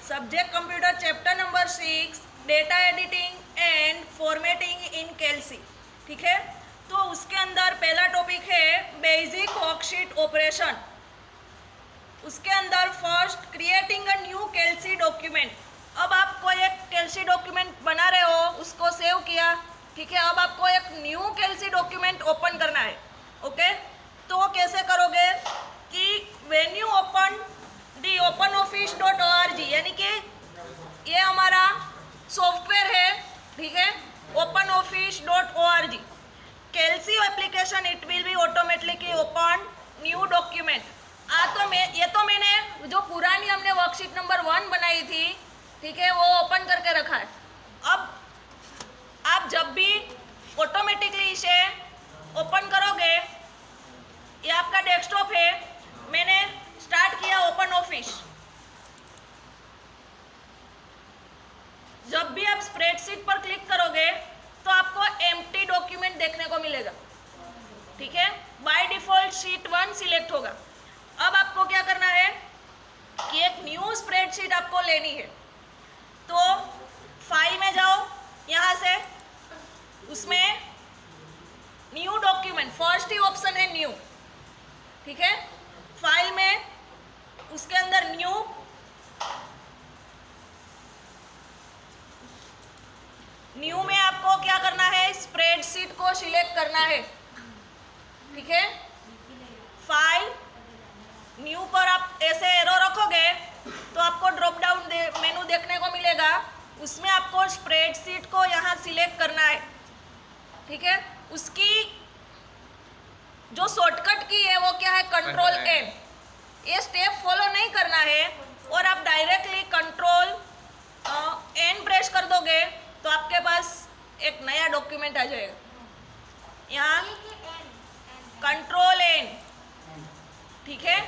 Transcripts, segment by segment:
Subject computer chapter number 6 data editing and formatting in Calc. ठीक है, तो उसके अंदर पहला टॉपिक है बेसिक वर्कशीट ऑपरेशन। उसके अंदर first creating a new Calc document. अब आपको एक कैलसी डॉक्यूमेंट बना रहे हो, उसको सेव किया, ठीक है। अब आपको एक न्यू कैलसी डॉक्यूमेंट ओपन करना है। ओके, तो कैसे करोगे कि when you open the openoffice.org, यानी कि ये हमारा सॉफ्टवेयर है, ठीक है, openoffice.org Calc application, it will be automatically open new document. तो मैंने जो पुरानी हमने वर्कशीट नंबर 1 बनाई थी, ठीक है, वो ओपन करके रखा है। अब आप जब भी ऑटोमेटिकली इसे ओपन करोगे, ये आपका डेस्कटॉप है, मैंने स्टार्ट किया ओपन ऑफिस। जब भी आप स्प्रेडशीट पर क्लिक करोगे तो आपको एम्प्टी डॉक्यूमेंट देखने को मिलेगा, ठीक है। बाय डिफॉल्ट शीट 1 सिलेक्ट होगा। अब आपको क्या करना है कि एक न्यू स्प्रेडशीट आपको लेनी है। तो फाइल में जाओ, यहाँ से उसमें न्यू डॉक्यूमेंट, फर्स्ट ही ऑप्शन है न्यू, ठीक है। फाइल में उसके अंदर न्यू में आपको क्या करना है, स्प्रेडशीट को सिलेक्ट करना है, ठीक है। फाइल न्यू पर आप ऐसे एरो रखोगे तो आपको ड्रॉप डाउन मेनू देखने को मिलेगा, उसमें आपको स्प्रेडशीट को यहाँ सिलेक्ट करना है, ठीक है। उसकी जो शॉर्टकट की है वो क्या है, कंट्रोल एन। ये स्टेप फॉलो नहीं करना है और आप डायरेक्टली कंट्रोल एन प्रेस कर दोगे तो आपके पास एक नया डॉक्यूमेंट आ जाएगा। यहाँ कंट्रोल एन, ठीक है।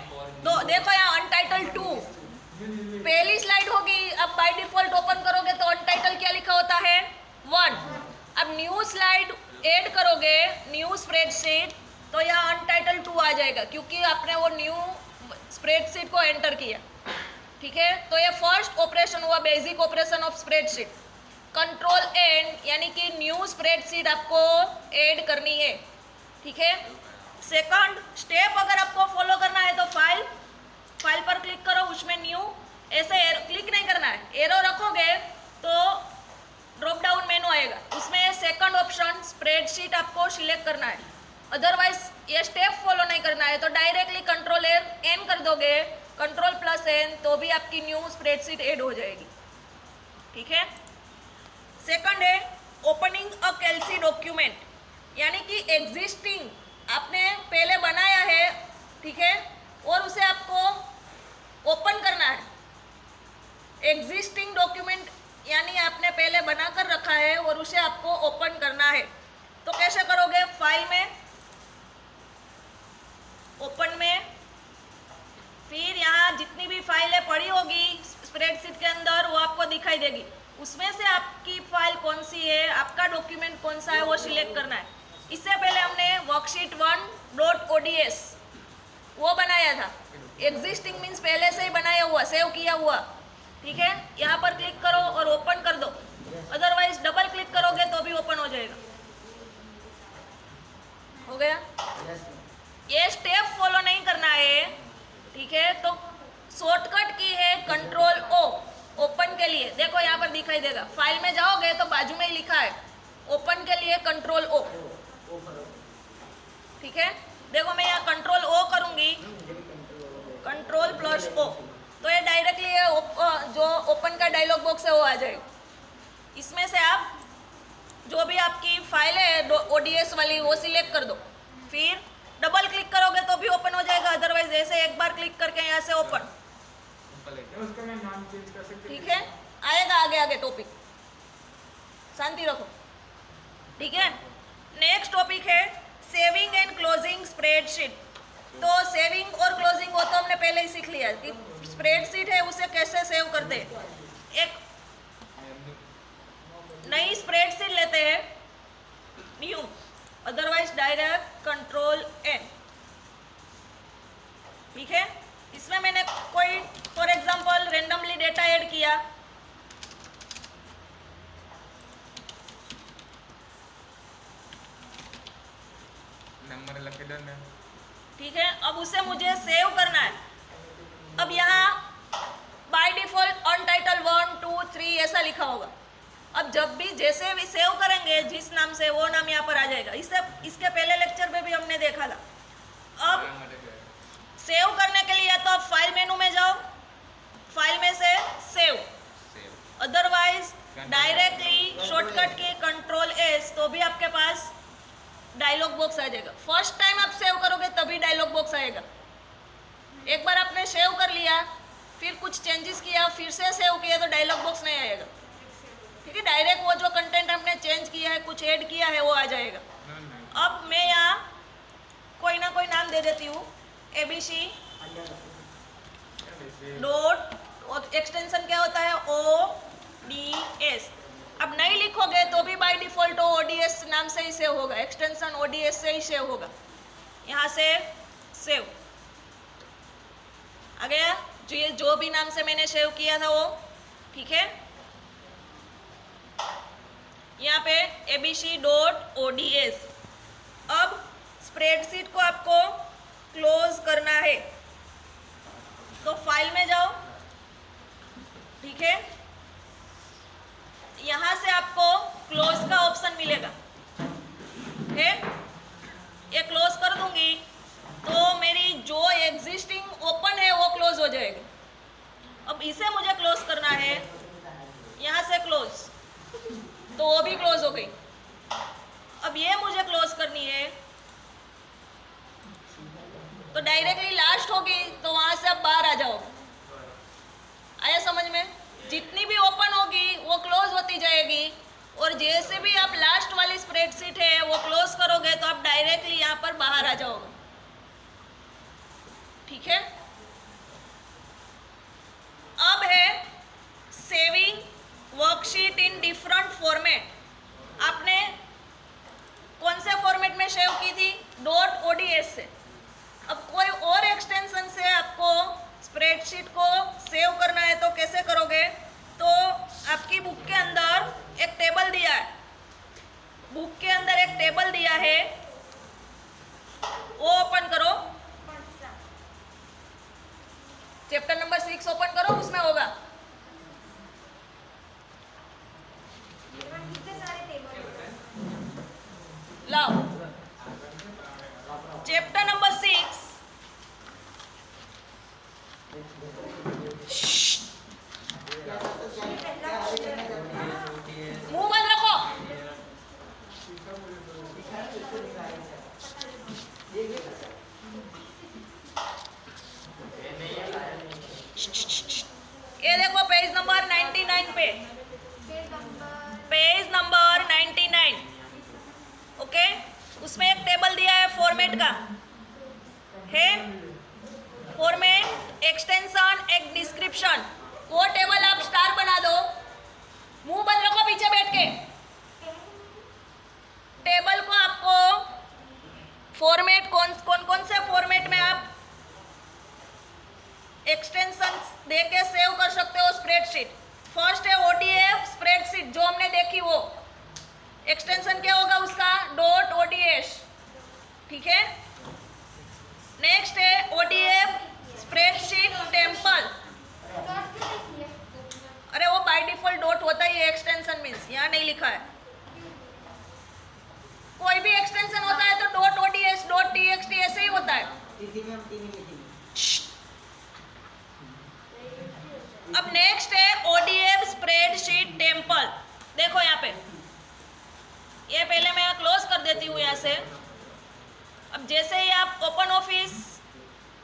तो देखो यहाँ अनटाइटल 2 पहली स्लाइड होगी। अब बाय डिफॉल्ट ओपन करोगे तो अनटाइटल क्या लिखा होता है, 1। अब न्यू स्लाइड ऐड करोगे, न्यू स्प्रेडशीट, तो यहाँ अनटाइटल 2 आ जाएगा, क्योंकि आपने वो न्यू स्प्रेडशीट को एंटर किया, ठीक है। तो ये फर्स्ट ऑपरेशन हुआ, basic operation of spreadsheet. Control N यानी कि न्यू स्प्रेडशीट आपको ऐड करनी है, ठीक है। सेकंड स्टेप अगर आपको फॉलो करना है तो फाइल पर क्लिक करो, उसमें न्यू, ऐसे क्लिक नहीं करना है, एरो रखोगे तो ड्रॉप डाउन मेनू आएगा, उसमें सेकंड ऑप्शन स्प्रेडशीट आपको सिलेक्ट करना है। अदरवाइज ये स्टेप फॉलो नहीं करना है तो डायरेक्टली कंट्रोल एन कर दोगे, कंट्रोल प्लस एन, तो भी आपकी न्यू स्प्रेडशीट ऐड हो जाएगी, ठीक है। सेकंड है ओपनिंग अ कैलसी डॉक्यूमेंट, यानी कि एग्जिस्टिंग आपने पहले बनाया है, ठीक है, और उसे आपको ओपन करना है। एग्जिस्टिंग डॉक्यूमेंट यानी आपने पहले बनाकर रखा है और उसे आपको ओपन करना है। तो कैसे करोगे, फाइल में, ओपन में, फिर यहाँ जितनी भी फाइलें पड़ी होगी स्प्रेडशीट के अंदर वो आपको दिखाई देगी, उसमें से आपकी फाइल कौन सी है, आपका डॉक्यूमेंट कौन सा है, वो सिलेक्ट करना है। इससे पहले हमने वर्कशीट 1.ods वो बनाया था। एग्जिस्टिंग मीन्स पहले से ही बनाया हुआ, सेव किया हुआ, ठीक है। यहाँ पर क्लिक करो और ओपन कर दो, अदरवाइज डबल क्लिक करोगे तो भी ओपन हो जाएगा। हो गया, ये स्टेप फॉलो नहीं करना है, ठीक है। तो शॉर्टकट की है कंट्रोल ओ ओपन के लिए, देखो यहाँ पर दिखाई देगा। फाइल में जाओगे तो बाजू में ही लिखा है ओपन के लिए कंट्रोल ओ, ठीक है। देखो मैं यहाँ कंट्रोल ओ करूंगी, कंट्रोल प्लस ओ, तो ये डायरेक्टली जो ओपन का डायलॉग बॉक्स है वो आ जाएगा। इसमें से आप जो भी आपकी फाइल है ओडीएस वाली वो सिलेक्ट कर दो, फिर डबल क्लिक करोगे तो भी ओपन हो जाएगा, अदरवाइज ऐसे एक बार क्लिक करके यहाँ से ओपन, ठीक है। आएगा आगे टॉपिक, शांति रखो, ठीक है। नेक्स्ट टॉपिक है सेविंग एंड क्लोजिंग स्प्रेडशीट। तो सेविंग और क्लोजिंग वो तो हमने पहले ही सीख लिया कि स्प्रेडशीट है उसे कैसे सेव करते हैं। एक नई स्प्रेडशीट लेते हैं, new, otherwise direct control N, ठीक है। इसमें मैंने कोई for example randomly data add किया, नंबर लखे दो ना, ठीक है। अब उसे मुझे सेव करना है। अब यहाँ बाय डिफॉल्ट अनटाइटल 1 2 3 ऐसा लिखा होगा। अब जब भी जैसे भी सेव करेंगे जिस नाम से, वो नाम यहाँ पर आ जाएगा। इसके पहले लेक्चर में भी हमने देखा था। अब सेव करने के लिए या तो आप फाइल मेनू में जाओ, फाइल में से सेव, अदरवाइज डायरेक्टली शॉर्टकट की Ctrl+S, तो भी आपके पास डायलॉग बॉक्स आ जाएगा। फर्स्ट टाइम आप सेव करोगे तभी डायलॉग बॉक्स आएगा। एक बार आपने सेव कर लिया, फिर कुछ चेंजेस किया, फिर से सेव किया, तो डायलॉग बॉक्स नहीं आएगा, ठीक है। डायरेक्ट वो जो कंटेंट हमने चेंज किया है, कुछ ऐड किया है, वो आ जाएगा। अब मैं यहाँ कोई ना कोई नाम दे देती हूँ, ABC डॉट, और एक्सटेंशन क्या होता है, ODS। अब नहीं लिखोगे तो भी बाय डिफॉल्ट ODS नाम से ही सेव होगा, एक्सटेंशन ODS से ही सेव होगा। यहाँ से सेव आ गया, जो भी नाम से मैंने सेव किया था वो, ठीक है। यहाँ पे ABC.ODS। अब स्प्रेडशीट को आपको क्लोज करना है, तो फाइल में जाओ, ठीक है। यहाँ से आपको क्लोज का ऑप्शन मिलेगा, है। ये क्लोज कर दूंगी तो मेरी जो एग्जिस्टिंग ओपन है वो क्लोज हो जाएगा। अब इसे मुझे क्लोज करना है, यहाँ से क्लोज, तो वो भी क्लोज हो गई। अब ये मुझे क्लोज करनी है, तो डायरेक्टली लास्ट होगी, तो वहां से आप बाहर आ जाओ। आया समझ में? जितनी भी ओपन होगी वो क्लोज होती जाएगी, और जैसे भी आप लास्ट वाली स्प्रेडशीट है वो क्लोज करोगे तो आप डायरेक्टली यहाँ पर बाहर आ जाओगे, ठीक है। अब है saving worksheet in different format. आपने कौन से फॉर्मेट में सेव की थी? .ods से। अब कोई और एक्सटेंशन से आपको स्प्रेडशीट को सेव करना है तो कैसे करोगे? तो आपकी बुक के अंदर एक टेबल दिया है, बुक के अंदर एक टेबल दिया है, वो ओपन करो, चैप्टर नंबर 6 ओपन करो, उसमें होगा। लाओ चैप्टर नंबर 6, मुंह बंद रखो। ये देखो पेज नंबर 99 पे, पेज नंबर 99, ओके। उसमें एक टेबल दिया है फॉर्मेट का, है फॉर्मेट, एक्सटेंशन, एक डिस्क्रिप्शन। वो टेबल आप स्टार बना दो, मुंह बंद रखो पीछे बैठ के। टेबल को आपको फॉर्मेट कौन से फॉर्मेट में आप एक्सटेंशन देके सेव कर सकते हो स्प्रेडशीट। फर्स्ट है ODF स्प्रेडशीट, जो हमने देखी, वो एक्सटेंशन क्या होगा उसका? .ods, ठीक है। नेक्स्ट है ODF स्प्रेडशीट टेम्पल। अरे वो बाय डिफॉल्ट डॉट होता ही है, एक्सटेंशन मीन्स यहाँ नहीं लिखा है। कोई भी एक्सटेंशन होता है तो .ods .txt ऐसे ही होता है। अब नेक्स्ट है ODF स्प्रेडशीट टेम्पल। देखो यहाँ पे, ये पहले मैं क्लोज कर देती हूँ यहाँ से। अब जैसे ही आप ओपन ऑफिस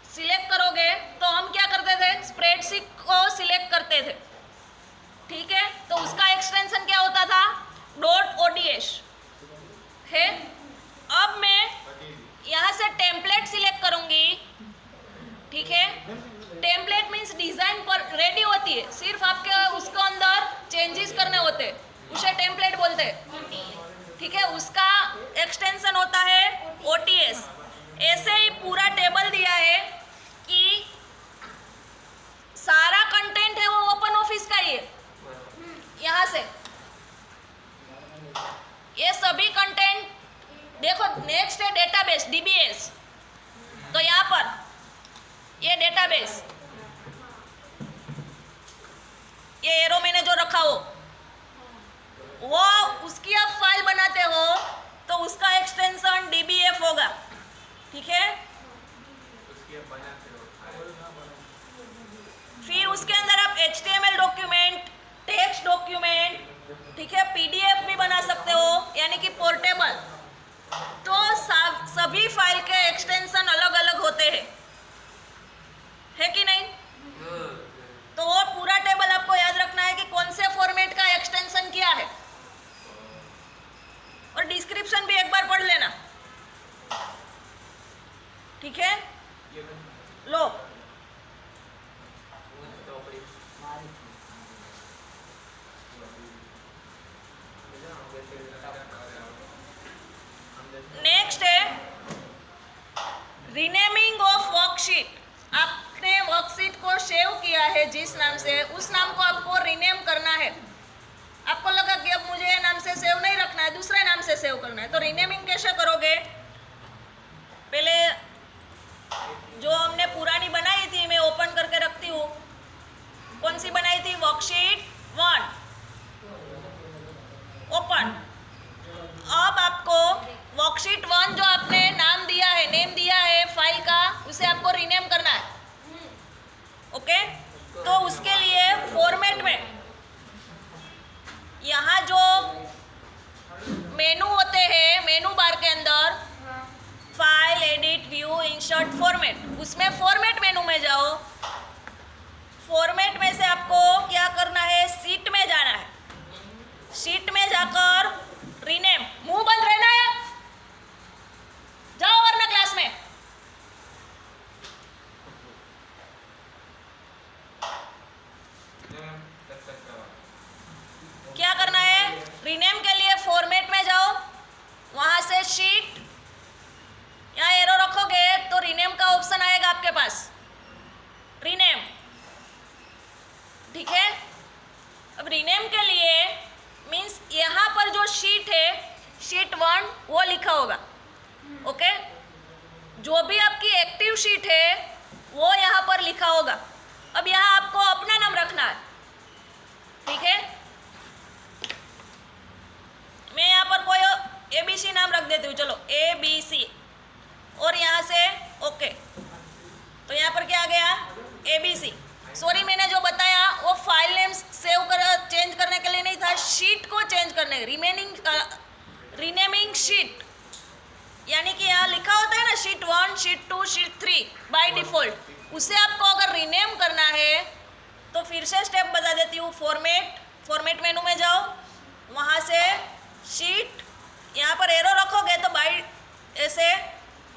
सिलेक्ट करोगे तो हम क्या करते थे? स्प्रेडशीट को सिलेक्ट करते थे, ठीक है। तो उसका एक्सटेंशन क्या होता था? .ods, है। अब मैं यहाँ से टेम्पलेट सिलेक्ट करूँगी, ठीक है। टेम्पलेट मीन्स डिज़ाइन पर रेडी होती है, सिर्फ आपके उसको अंदर चेंजेस करने होते हैं, उसे टेम्पलेट बोलते हैं, ठीक है। उसका एक्सटेंशन होता है OTS। ऐसे ही पूरा टेबल दिया है कि ये डेटाबेस, ये एरो मैंने जो रखा वो उसकी आप फाइल बनाते हो तो उसका एक्सटेंशन dbf होगा, ठीक है। उसकी आप बनाते हो। फिर उसके अंदर आप HTML डॉक्यूमेंट, टेक्स्ट डॉक्यूमेंट, ठीक है, PDF भी बना सकते हो, यानी कि पोर्टेबल। तो सभी फाइल के एक्सटेंशन अलग अलग होते हैं, है कि नहीं? तो वो पूरा टेबल आपको याद रखना है कि कौन से फॉर्मेट का एक्सटेंशन क्या है, और डिस्क्रिप्शन भी एक बार पढ़ लेना, ठीक है। लो नेक्स्ट है रीनेमिंग ऑफ वर्कशीट। आपने वर्कशीट को सेव किया है जिस नाम से, उस नाम को आपको रीनेम करना है। आपको लगा कि अब मुझे ये नाम से सेव नहीं रखना है, दूसरे नाम से सेव करना है, तो रीनेमिंग कैसे करोगे? पहले जो हमने पुरानी बनाई थी मैं ओपन करके रखती हूँ। कौन सी बनाई थी? Worksheet 1 open. अब आपको वर्कशीट 1 जो आपने नाम दिया है, नेम दिया है फाइल का, उसे आपको रीनेम करना है, ओके। तो उसके लिए फॉर्मेट में यहाँ जो मेनू होते हैं, मेनू बार के अंदर file, edit, view, insert, format, उसमें फॉर्मेट मेनू में जाओ। फॉर्मेट में से आपको क्या करना है? शीट में जाना है। शीट में जाकर रीनेम, मुंह बंद रहना है, जाओ वरना क्लास में। क्या करना है? रीनेम के लिए फॉर्मेट में जाओ, वहां से शीट, यहाँ एरो रखोगे तो रीनेम का ऑप्शन आएगा आपके पास, रीनेम, ठीक है। अब रीनेम के लिए मीन्स यहाँ पर जो शीट है, शीट 1 वो लिखा होगा, ओके। जो भी आपकी एक्टिव शीट है वो यहाँ पर लिखा होगा। अब यहाँ आपको अपना नाम रखना है, ठीक है। मैं यहाँ पर कोई ABC नाम रख देती हूँ, चलो ABC, और यहाँ से ओके। तो यहाँ पर क्या आ गया? ABC। सॉरी, मैंने जो बताया वो फाइल नेम सेव कर चेंज करने के लिए नहीं था, शीट को चेंज करने, रीनेमिंग शीट, यानी कि यहाँ लिखा होता है ना sheet 1, sheet 2, sheet 3 by default, उसे आपको अगर रीनेम करना है तो फिर से स्टेप बता देती हूँ। फॉर्मेट मेनू में जाओ, वहाँ से शीट, यहाँ पर एरो रखोगे तो बाय ऐसे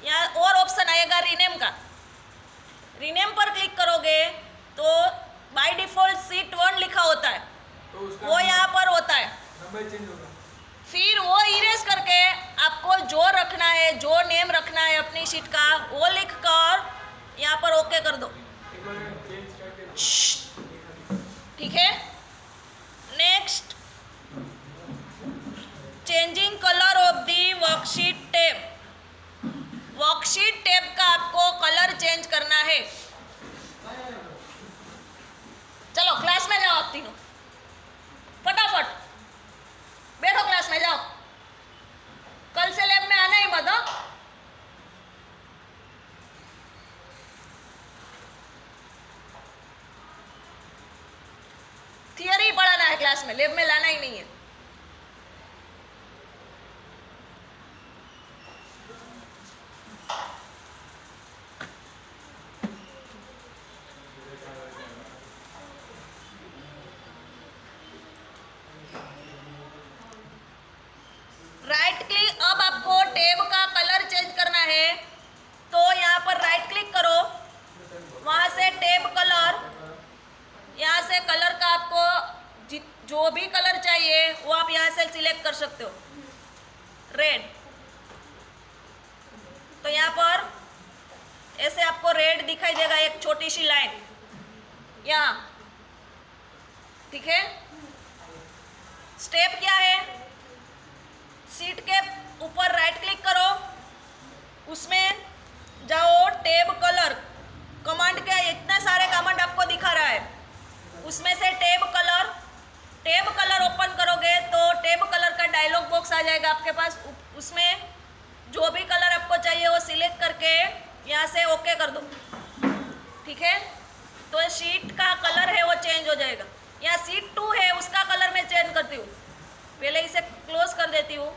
यहाँ और ऑप्शन आएगा रीनेम का। रीनेम पर क्लिक करोगे तो बाय डिफॉल्ट शीट 1 लिखा होता है, तो वो यहाँ पर होता है। नंबर चेंज होगा। फिर वो इरेज करके आपको जो रखना है, जो नेम रखना है अपनी शीट का, वो लिख कर यहाँ पर ओके कर दो, एक बार चेंज करके, ठीक है। Next, changing colour of the worksheet tab. Worksheet tab का आपको कलर चेंज करना है। चलो क्लास में जाओ आप तीनों, फटाफट बैठो, क्लास में जाओ। कल से लैब में आना ही मत, हो। थियरी पढ़ाना है क्लास में, लैब में लाना ही नहीं है। राइट क्लिक, अब आपको टैब का कलर चेंज करना है तो यहाँ पर राइट क्लिक करो, वहाँ से टैब कलर, यहाँ से कलर का आपको जो भी कलर चाहिए वो आप यहाँ से सिलेक्ट कर सकते हो। रेड, तो यहाँ पर ऐसे आपको रेड दिखाई देगा, एक छोटी सी लाइन यहाँ, ठीक है। स्टेप क्या है? शीट के ऊपर राइट क्लिक करो, उसमें जाओ टैब कलर, कमांड के इतने सारे कमांड आपको दिखा रहा है, उसमें से टैब कलर ओपन करोगे तो टैब कलर का डायलॉग बॉक्स आ जाएगा आपके पास। उसमें जो भी कलर आपको चाहिए वो सिलेक्ट करके यहाँ से ओके कर दो, ठीक है। तो शीट का कलर है वो चेंज हो जाएगा। यहाँ शीट 2 है उसका कलर मैं चेंज करती हूँ, पहले इसे क्लोज कर देती हूँ।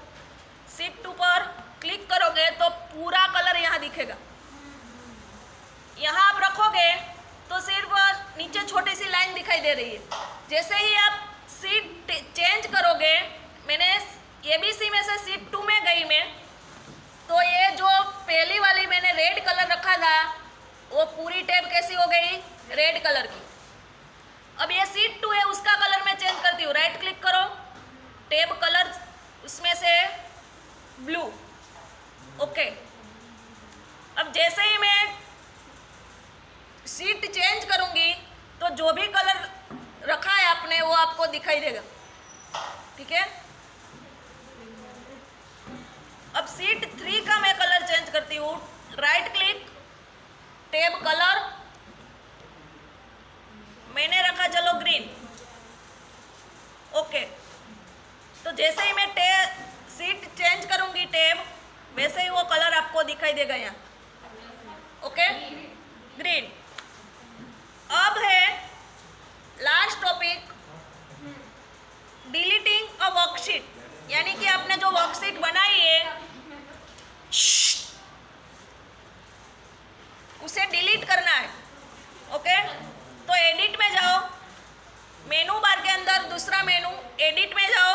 शीट 2 पर क्लिक करोगे तो पूरा कलर यहाँ दिखेगा। यहाँ आप रखोगे तो सिर्फ नीचे छोटी सी लाइन दिखाई दे रही है। जैसे ही आप शीट चेंज करोगे, मैंने ABC में से शीट 2 में गई मैं, तो ये जो पहली वाली मैंने रेड कलर रखा था वो पूरी टैब कैसी हो गई, रेड कलर की। अब ये शीट 2 है उसका कलर मैं चेंज करती हूँ। राइट क्लिक करो, टैब कलर उसमें से ब्लू, ओके। अब जैसे ही मैं शीट चेंज करूंगी तो जो भी कलर रखा है आपने वो आपको दिखाई देगा, ठीक है। अब शीट 3 का मैं कलर चेंज करती हूँ। राइट क्लिक, टैब कलर, मैंने रखा चलो ग्रीन, ओके। तो जैसे ही मैं शीट चेंज करूंगी टैब, वैसे ही वो कलर आपको दिखाई देगा यहाँ, ओके, ग्रीन। अब है लास्ट टॉपिक, डिलीटिंग अ वर्कशीट, यानी कि आपने जो वर्कशीट बनाई है उसे डिलीट करना है, ओके। तो एडिट में जाओ, मेनू बार के अंदर दूसरा मेनू एडिट में जाओ,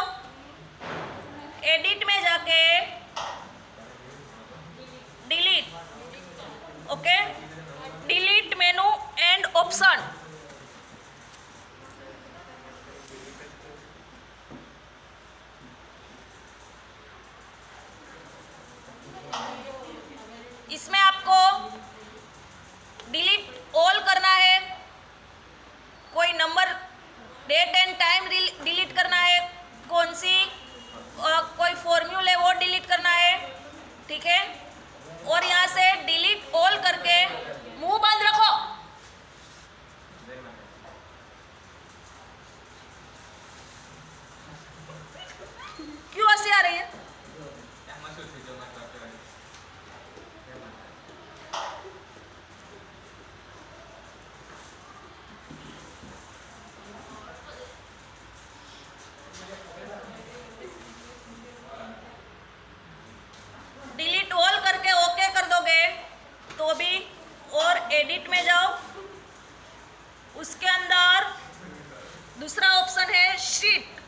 एडिट में जाके delete, okay, delete menu and option. इसमें आपको डिलीट ऑल करना है, कोई number, date and time delete करना है, कौन सी कोई फॉर्मूले वो डिलीट करना है, ठीक है। और यहाँ से डिलीट ऑल करके मुंह बंद रखो। क्यों हंसी आ रही है? डिलीट ऑल करके ओके कर दोगे तो भी, और एडिट में जाओ, उसके अंदर दूसरा ऑप्शन है शीट,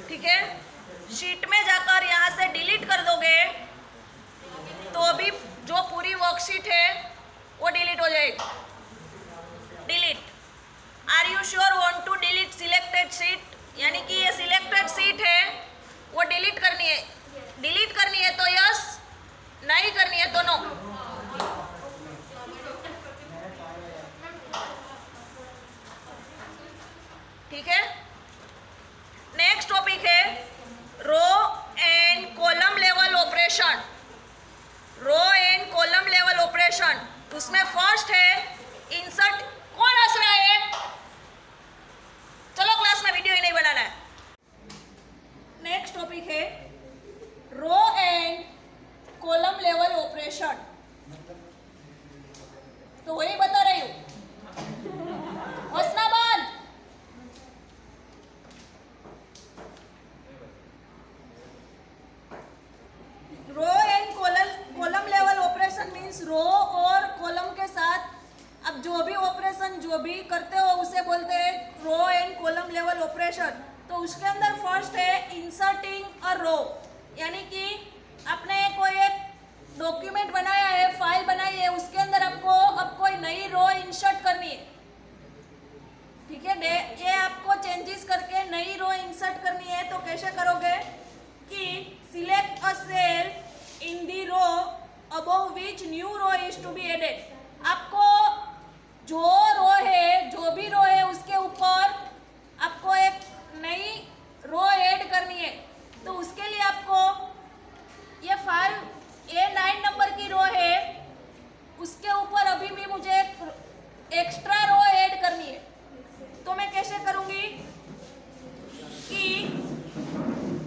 ठीक है। शीट में जाकर यहाँ से डिलीट कर दोगे तो भी जो पूरी वर्कशीट है वो डिलीट हो जाएगी। Delete, are you sure want to delete selected sheet, यानी कि ये सिलेक्टेड शीट है वो डिलीट करनी है। डिलीट करनी है तो यस, नहीं करनी है तो नो। ठीक है। नेक्स्ट टॉपिक है row and column level operation. Row and column level operation, उसमें फर्स्ट है इंसर्ट। कौन हंस रहा है? चलो क्लास में वीडियो ही नहीं बनाना है। नेक्स्ट टॉपिक है row and column level operation. तो वही बता रही हूँ, हंसना बंद। Row and column level operation means row और कॉलम के साथ अब जो भी ऑपरेशन जो भी करते हो उसे बोलते हैं row and column level operation. तो उसके अंदर फर्स्ट है इंसर्टिंग अ रो, यानी कि आपने कोई एक डॉक्यूमेंट बनाया है, फाइल बनाई है, उसके अंदर आपको अब कोई नई रो इंसर्ट करनी है, ठीक है। ये आपको चेंजेस करके नई रो इंसर्ट करनी है। तो कैसे करोगे कि select a cell in the row above which new row is to be added. आपको जो रो है, जो भी रो है, उसके ऊपर आपको एक नई रो ऐड करनी है। तो उसके लिए आपको ये 9 नंबर की रो है, उसके ऊपर अभी भी मुझे एक्स्ट्रा रो ऐड करनी है, तो मैं कैसे करूंगी कि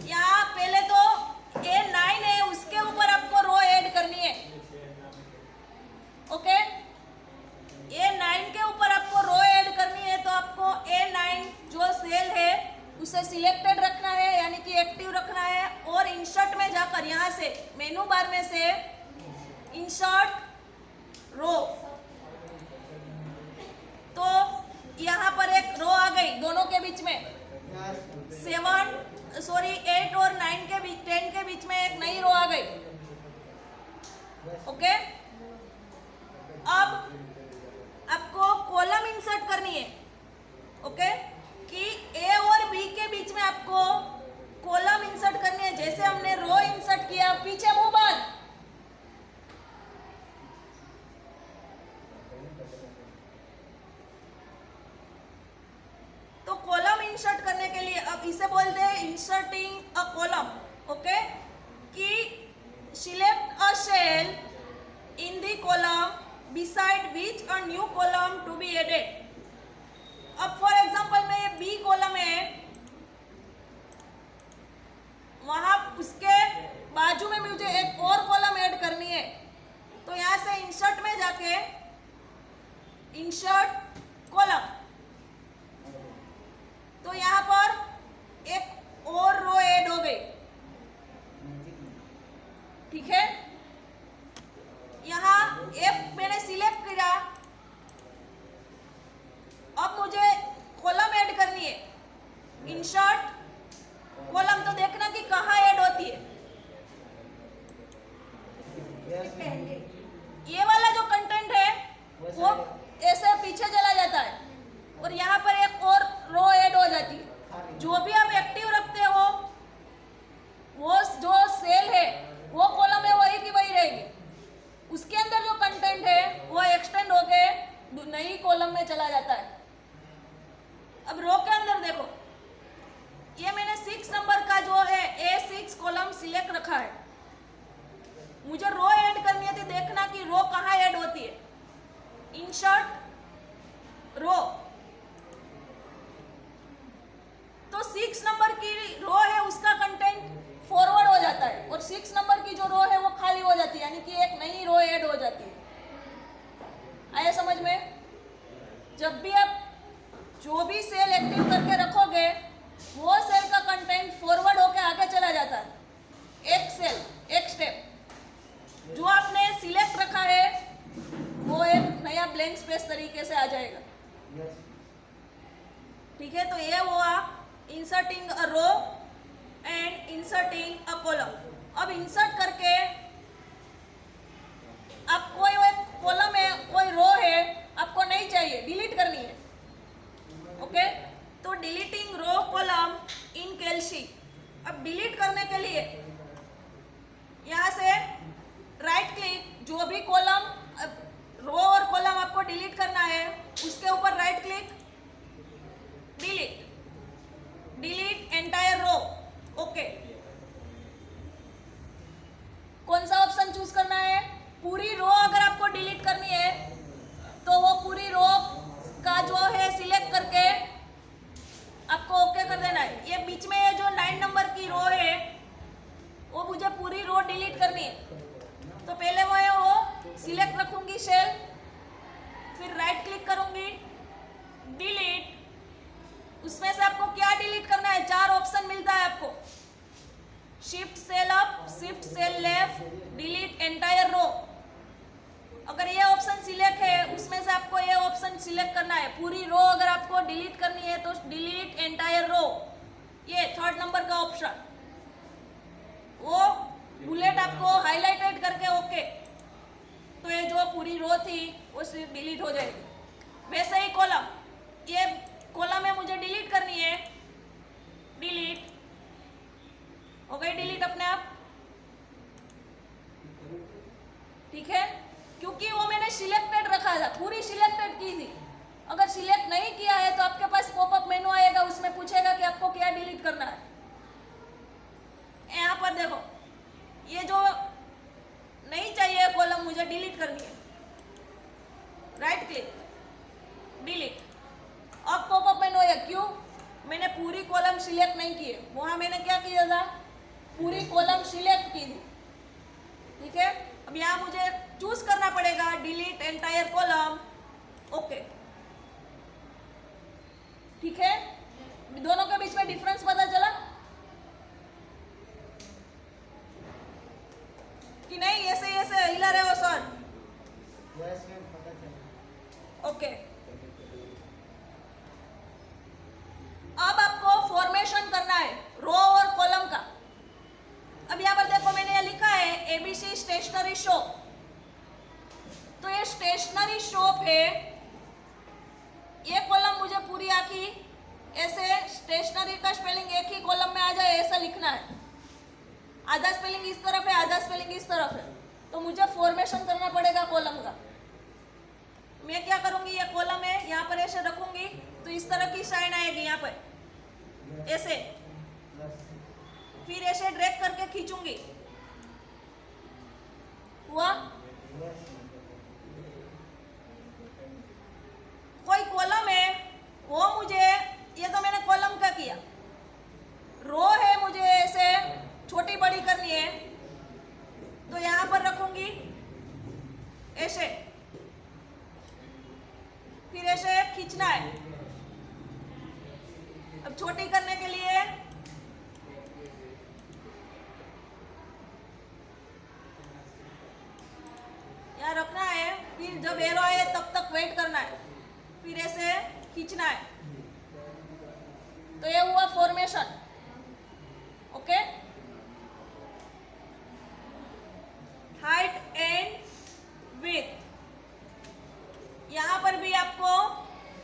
यहाँ पहले तो A9 है उसके ऊपर आपको रो ऐड करनी है। ओके, A9 के ऊपर आपको रो ऐड करनी है, तो आपको A9 जो सेल है उसे सिलेक्टेड रखना है, यानी कि एक्टिव रखना है, और इंसर्ट में जाकर यहाँ से मेनू बार में से इंसर्ट रो, तो यहाँ पर एक रो आ गई दोनों के बीच में, 8 और 9 के बीच, 10 के बीच में एक नई रो आ गई। ओके, अब आपको कॉलम इंसर्ट करनी है। ओके, कि ए और बी के बीच में आपको कॉलम इंसर्ट करनी है। जैसे हमने रो इंसर्ट किया, पीछे मुंह बंद, तो कॉलम इंसर्ट करने के लिए अब इसे बोलते हैं इंसर्टिंग अ कॉलम। ओके, कि select a cell in the column beside which a new column to be added। अब फॉर एग्जांपल में ये बी कॉलम है, वहां उसके बाजू में मुझे एक और कॉलम ऐड करनी है, तो यहां से इंसर्ट में जाके इंसर्ट कॉलम, तो यहां पर एक और रो ऐड हो गई। ठीक है, यहाँ F मैंने सिलेक्ट किया, अब मुझे कॉलम ऐड करनी है, इंसर्ट कॉलम, तो देखना कि कहाँ ऐड होती है। ये वाला जो कंटेंट है वो ऐसे पीछे चला जाता है, और यहाँ पर एक और रो ऐड हो जाती है। जो भी आप एक्टिव रखते हो, वो जो सेल है वो कॉलम है वही की वही रहेगी, उसके अंदर जो कंटेंट है वो एक्सटेंड होके नई कॉलम में चला जाता है। अब रो के अंदर देखो, ये मैंने 6 नंबर का जो है A6 कॉलम सिलेक्ट रखा है, मुझे रो ऐड करनी है, तो देखना कि रो कहाँ ऐड होती है, इंसर्ट रो, तो 6 नंबर की रो है उसका कंटेंट फॉरवर्ड हो जाता है, और 6 नंबर की जो रो है वो खाली हो जाती है, यानी कि एक नई रो ऐड हो जाती है। आया समझ में? जब भी आप जो भी सेल एक्टिव करके रखोगे, वो सेल का कंटेंट फॉरवर्ड होकर आगे चला जाता है, एक सेल, एक स्टेप। जो आपने सिलेक्ट रखा है वो एक नया ब्लैंक स्पेस तरीके से आ जाएगा। ठीक है, तो ये हुआ inserting a row and inserting a column. अब इंसर्ट करके आप कोई एक कॉलम है, कोई रो है, आपको नहीं चाहिए, डिलीट करनी है। ओके, तो डिलीटिंग रो कॉलम इन कैल्सी। अब डिलीट करने के लिए यहाँ से राइट क्लिक, जो भी कॉलम, रो और कॉलम आपको डिलीट करना है, उसके ऊपर right click, delete, delete entire row. Okay, कौन सा ऑप्शन चूज करना है? पूरी रो अगर आपको डिलीट करनी है तो वो पूरी रो का जो है सिलेक्ट करके आपको ओके कर देना है। ये बीच में ये जो 9 नंबर की रो है वो मुझे पूरी रो डिलीट करनी है, तो पहले वो सिलेक्ट रखूंगी सेल, फिर राइट क्लिक करूंगी, डिलीट। उसमें से आपको क्या डिलीट करना है? 4 ऑप्शन मिलता है आपको, shift cell up, shift cell left, delete entire row. अगर ये ऑप्शन सिलेक्ट है, उसमें से आपको ये ऑप्शन सिलेक्ट करना है। पूरी रो अगर आपको डिलीट करनी है तो डिलीट एंटायर रो, ये 3rd नंबर का ऑप्शन, वो बुलेट आपको हाईलाइटेड करके ओके, तो ये जो पूरी रो थी वो सिर्फ डिलीट हो जाएगी। वैसे ही कॉलम, ये कॉलम है मुझे डिलीट करनी है, डिलीट हो गई, डिलीट अपने आप। ठीक है, क्योंकि वो मैंने सिलेक्टेड रखा था, पूरी सिलेक्टेड की थी। अगर सिलेक्ट नहीं किया है तो आपके पास पॉपअप मेनू आएगा, उसमें पूछेगा कि आपको क्या डिलीट करना है। यहाँ पर देखो, ये जो नहीं चाहिए कॉलम मुझे डिलीट करनी है, राइट क्लिक, वहां मैंने क्या किया था, पूरी कॉलम सिलेक्ट की थी, ठीक है। अब यहाँ मुझे चूज करना पड़ेगा डिलीट एंटायर कॉलम, ओके, ठीक है। दोनों के बीच में डिफरेंस पता चला कि नहीं? ऐसे ऐसे हिला रहे हो सर? ओके, अब आपको फॉर्मेशन करना है रो और कॉलम का। अब यहाँ पर देखो मैंने ये लिखा है एबीसी स्टेशनरी शॉप, तो ये स्टेशनरी शॉप है। ये कॉलम मुझे पूरी आखी ऐसे स्टेशनरी का स्पेलिंग एक ही कॉलम में आ जाए ऐसा लिखना है। आधा स्पेलिंग इस तरफ है, आधा स्पेलिंग इस तरफ है, तो मुझे फॉर्मेशन करना पड़ेगा कॉलम का। मैं क्या करूंगी, ये कॉलम है यहाँ पर ऐसे रखूंगी तो इस तरह की साइन आएगी यहाँ पर ऐसे, फिर ऐसे ड्रैग करके खींचूंगी, हुआ? कोई कॉलम है वो मुझे, ये तो मैंने कॉलम का किया, रो है मुझे ऐसे छोटी बड़ी करनी है, तो यहां पर रखूंगी ऐसे, फिर ऐसे खींचना है। अब छोटी करने के लिए यहाँ रखना है, फिर जब एरो आए तब तक वेट करना है, फिर ऐसे खींचना है, तो ये हुआ formation, okay. Height and width, यहां पर भी आपको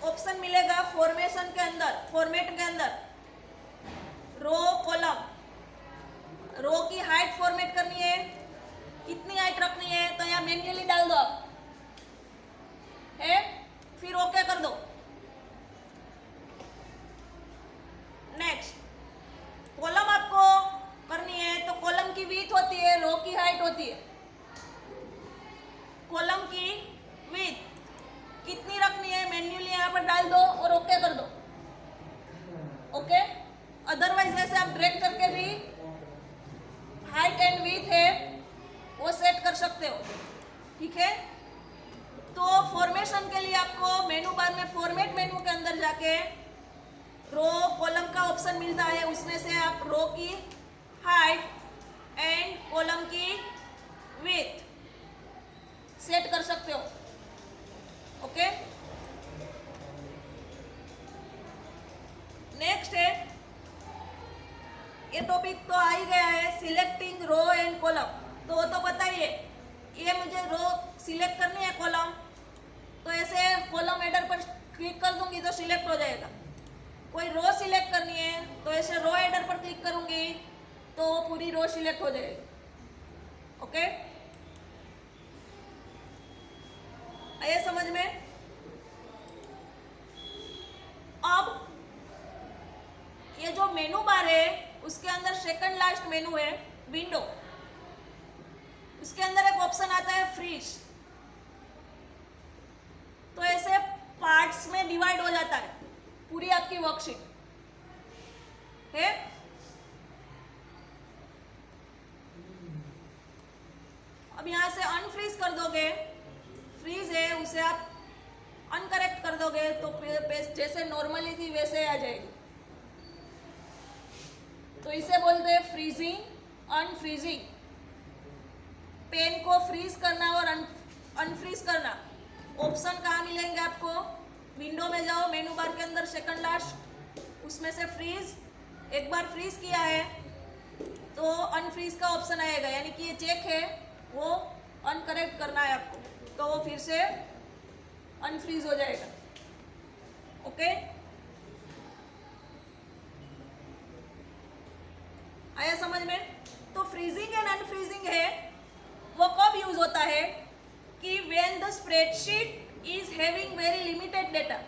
ऑप्शन मिलेगा फॉर्मेशन के अंदर, फॉर्मेट के अंदर, रो कॉलम। रो की हाइट फॉर्मेट करनी है, कितनी हाइट रखनी है, तो यहाँ मैन्युअली डाल दो आप, है, फिर ओके कर दो। नेक्स्ट, कॉलम आपको करनी है तो कॉलम की विड्थ होती है, रो की हाइट होती है। कॉलम की विड्थ कितनी रखनी है, मैन्युअली यहाँ पर डाल दो और ओके कर दो, ओके। अदरवाइज ऐसे आप ड्रैग करके भी हाइट एंड विड्थ है वो सेट कर सकते हो, ठीक है। तो फॉर्मेशन के लिए आपको मेनू बार में फॉर्मेट मेनू के अंदर जाके रो कॉलम का ऑप्शन मिलता है, उसमें से आप रो की हाइट एंड कॉलम की विड्थ सेट कर सकते हो, ओके। नेक्स्ट है, ये टॉपिक तो आ ही गया है, सिलेक्टिंग रो एंड कॉलम, तो वो तो पता ही है। ये मुझे रो सिलेक्ट करनी है कॉलम, तो ऐसे कॉलम हेडर पर क्लिक कर दूंगी तो सिलेक्ट हो जाएगा। कोई रो सिलेक्ट करनी है तो ऐसे रो हेडर पर क्लिक करूंगी तो पूरी रो सिलेक्ट हो जाएगी, ओके। आइए समझ में। अब ये जो मेनू बार है उसके अंदर सेकंड लास्ट मेनू है विंडो, उसके अंदर एक ऑप्शन आता है फ्रीज, तो ऐसे पार्ट्स में डिवाइड हो जाता है पूरी आपकी वर्कशीट है। अब यहां से अनफ्रीज कर दोगे, फ्रीज है उसे आप अनकरेक्ट कर दोगे तो पेज जैसे नॉर्मली थी वैसे आ जाएगी, तो इसे बोलते हैं फ्रीजिंग, अनफ्रीजिंग। पेन को फ्रीज करना और अनफ्रीज करना ऑप्शन कहाँ मिलेंगे आपको, विंडो में जाओ, मेनू बार के अंदर सेकंड लास्ट, उसमें से फ्रीज, एक बार फ्रीज किया है तो अनफ्रीज का ऑप्शन आएगा, यानी कि ये चेक है वो अनकरेक्ट करना है आपको, तो वो फिर से अनफ्रीज हो जाएगा, ओके। आया समझ में। तो फ्रीजिंग एंड अनफ्रीजिंग है वो कब यूज होता है कि when the spreadsheet is having very limited data,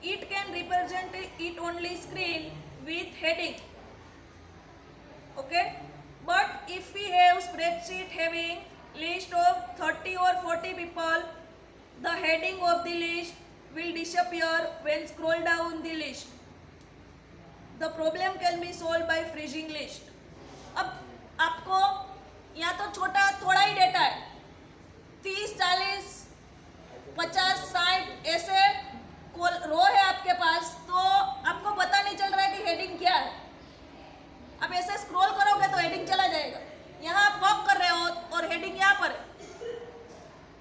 it can represent it only screen with heading, okay. But if we have spreadsheet having list of 30 or 40 people, the heading of the list will disappear when scroll down the list, the problem can be solve by freezing list. अब आपको यहाँ तो छोटा थोड़ा ही data है, 30, 40, 50, 60 ऐसे रो है आपके पास, तो आपको पता नहीं चल रहा है कि हेडिंग क्या है. आप ऐसे स्क्रॉल करोगे तो हेडिंग चला जाएगा. यहाँ आप वॉक कर रहे हो और हेडिंग यहाँ पर है,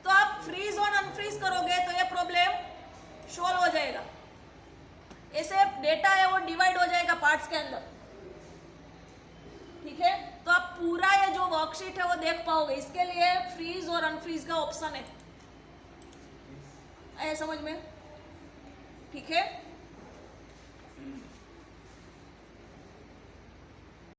तो आप फ्रीज और अनफ्रीज करोगे तो ये प्रॉब्लम सॉल्व हो जाएगा. ऐसे डेटा है वो डिवाइड हो जाएगा पार्ट्स के अंदर. ठीक है, तो आप पूरा ये जो वर्कशीट है वो देख पाओगे. इसके लिए फ्रीज और अनफ्रीज का ऑप्शन है. आया समझ में? ठीक है.